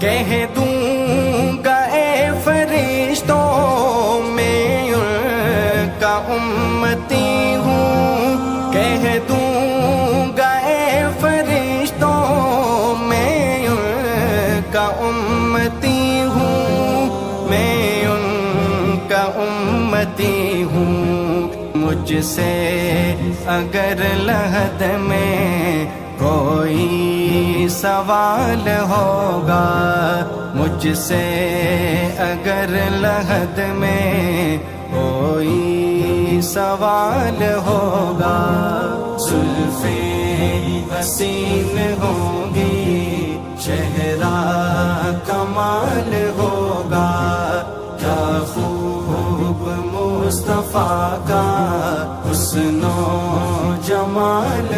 کہہ دوں گا اے فرشتوں میں ان کا امتی ہوں، کہہ دوں گا اے فرشتوں میں ان کا امتی ہوں، میں ان کا امتی ہوں۔ مجھ سے اگر لحد میں کوئی سوال ہوگا، مجھ سے اگر لحد میں کوئی سوال ہوگا، زلفیں حسین ہوں گی، چہرہ کمال ہوگا، کیا خوب مصطفیٰ کا حسن و جمال